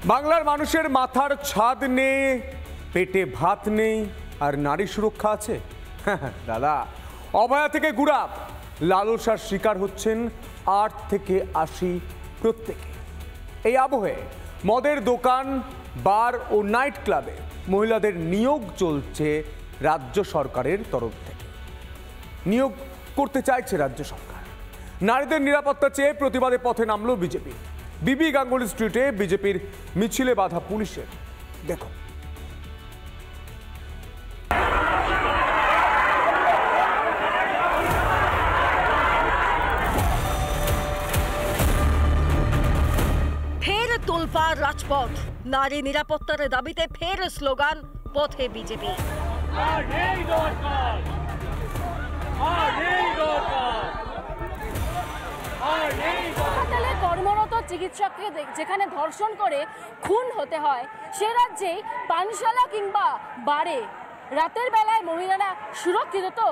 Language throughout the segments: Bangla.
বাংলার মানুষের মাথার ছাদ নেই, পেটে ভাত নেই, আর নারী সুরক্ষা আছে। দাদা, অভয়া থেকে গুড়াপ, লালসার শিকার হচ্ছেন 8 থেকে 80 প্রত্যেকে। এই আবহে মদের দোকান, বার ও নাইট ক্লাবে মহিলাদের নিয়োগ চলছে রাজ্য সরকারের তরফ থেকে। নিয়োগ করতে চাইছে রাজ্য সরকার। নারীদের নিরাপত্তা চেয়ে প্রতিবাদে পথে নামলো বিজেপি। বিবি গাঙ্গুলি স্ট্রিটে বিজেপির মিছিলে বাধা পুলিশের। দেখো, ফের তোলপাড় রাজপথ, নারী নিরাপত্তার দাবিতে ফের স্লোগান পথে বিজেপি। হাসপাতালে কর্মরত চিকিৎসককে যেখানে ধর্ষণ করে খুন হতে হয়, সে রাজ্যে পানশালা কিংবা বারে রাতের বেলায় মহিলারা সুরক্ষিত তো?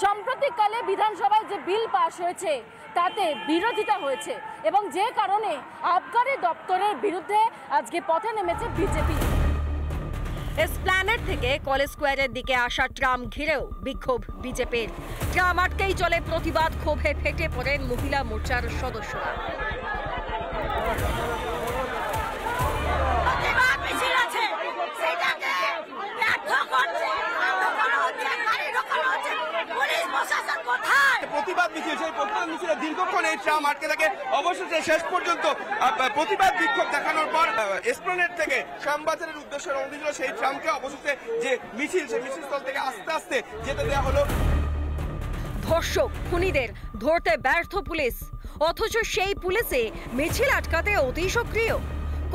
সাম্প্রতিককালে বিধানসভায় যে বিল পাশ হয়েছে তাতে বিরোধিতা হয়েছে এবং যে কারণে আবগারি দপ্তরের বিরুদ্ধে আজকে পথে নেমেছে বিজেপি। এসপ্ল্যানেড থেকে কলেজ স্কোয়ারের দিকে আসা ট্রাম ঘিরেও বিক্ষোভ বিজেপির। ট্রাম আটকেই চলে প্রতিবাদ, ক্ষোভে ফেটে পড়েন মহিলা মোর্চার সদস্যরা। প্রতিবাদ মিছিল, সেই প্রতিবাদ মিছিলে দীর্ঘক্ষণ এই ট্রাম আটকে থাকে। অবশেষে শেষ পর্যন্ত প্রতিবাদ বিক্ষোভ দেখানোর পর এসপ্ল্যানেড থেকে শ্যামবাজারের উদ্দেশ্যে রওনা দিয়েছিল সেই ট্রামকে অবশেষে যে মিছিল, সেই মিছিলস্থল থেকে আস্তে আস্তে যেতে দেওয়া হলো। ধর্ষক খুনিদের ধরতে ব্যর্থ পুলিশ, অথচ সেই পুলিশে মিছিল আটকাতে অতি সক্রিয়।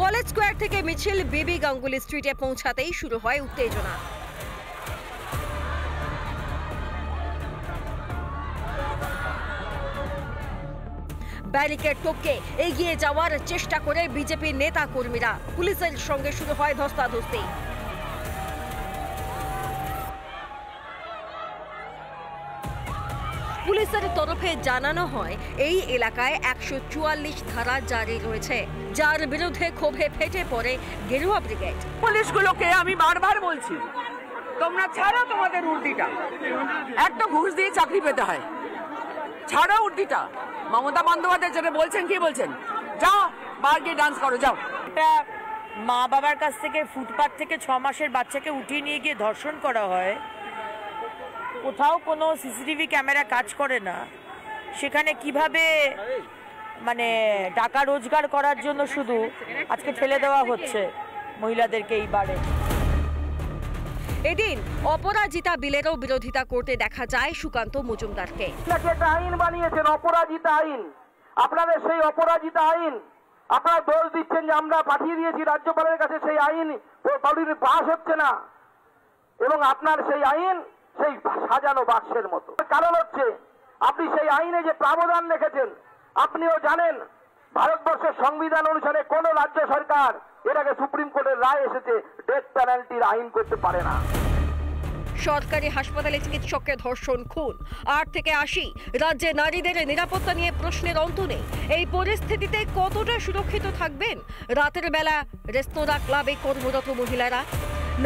কলেজ স্কোয়ার থেকে মিছিল বিবি গাঙ্গুলি স্ট্রিটে পৌঁছাতেই শুরু হয় উত্তেজনা। ব্যারিকেড টপকে এগিয়ে যাওয়ার চেষ্টা করে বিজেপি নেতা কর্মীরা, পুলিশের সঙ্গে শুরু হয় ধস্তাধস্তি। পুলিশের তরফে জানানো হয় এই এলাকায় 144 ধারা জারি রয়েছে, যার বিরুদ্ধে ক্ষোভে ফেটে পড়ে গেরুয়া ব্রিগেড। পুলিশগুলোকে আমি বারবার বলছি, তোমরা ছাড়ো তোমাদের উর্দিটা, একটা ঘুষ দিয়ে চাকরি পেতে হয়, ছাড়ো উর্দিটা। মমতা বন্দ্যোপাধ্যায় যেটা বলছেন, কি বলছেন, যাও বার গিয়ে ডান্স করো, যাও। একটা মা বাবার কাছ থেকে ফুটপাত থেকে 6 মাসের বাচ্চাকে উঠিয়ে নিয়ে গিয়ে ধর্ষণ করা হয়, কোথাও কোনো সিসিটিভি ক্যামেরা কাজ করে না, সেখানে কিভাবে মানে টাকা রোজগার করার জন্য শুধু আজকে ঠেলে দেওয়া হচ্ছে মহিলাদেরকে এই বারে। এদিন অপরাজিতা বিলেরও বিরোধিতা করতে দেখা যায় সুকান্ত মজুমদারকে। একটা আইন বানিয়েছেন, অপরাজিতা আইন। আপনাদের সেই অপরাজিতা আইন আপনারা দোষ দিচ্ছেন যে আমরা পাঠিয়ে দিয়েছি রাজ্যপালের কাছে, সেই আইন পাস হচ্ছে না, এবং আপনার সেই আইন সেই সাজানো বাক্সের মতো। কারণ হচ্ছে আপনি সেই আইনে যে প্রাবধান রেখেছেন, আপনিও জানেন ভারতবর্ষের সংবিধান অনুসারে কোন রাজ্য সরকার, এর আগে সুপ্রিম কোর্টের রায় এসেছে, ডেথ পেনাল্টির আইন করতে পারে না। সরকারি হাসপাতালে চিকিৎসককে ধর্ষণ, খুন, 8 থেকে 80, রাজ্যে নারীদের নিরাপত্তা নিয়ে প্রশ্নের অন্ত নেই। এই পরিস্থিতিতে কতটা সুরক্ষিত থাকবেন রাতের বেলা রেস্তোরাঁ, ক্লাবে কর্মরত মহিলারা?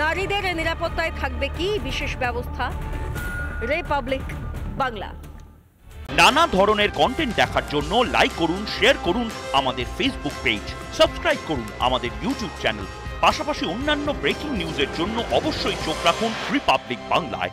নারীদের নিরাপত্তায় থাকবে কি বিশেষ ব্যবস্থা? রিপাবলিক বাংলা। নানা ধরনের কন্টেন্ট দেখার জন্য লাইক করুন, শেয়ার করুন আমাদের ফেসবুক পেজ, সাবস্ক্রাইব করুন আমাদের ইউটিউব চ্যানেল। পাশাপাশি অন্যান্য ব্রেকিং নিউজের জন্য অবশ্যই চোখ রাখুন রিপাবলিক বাংলায়।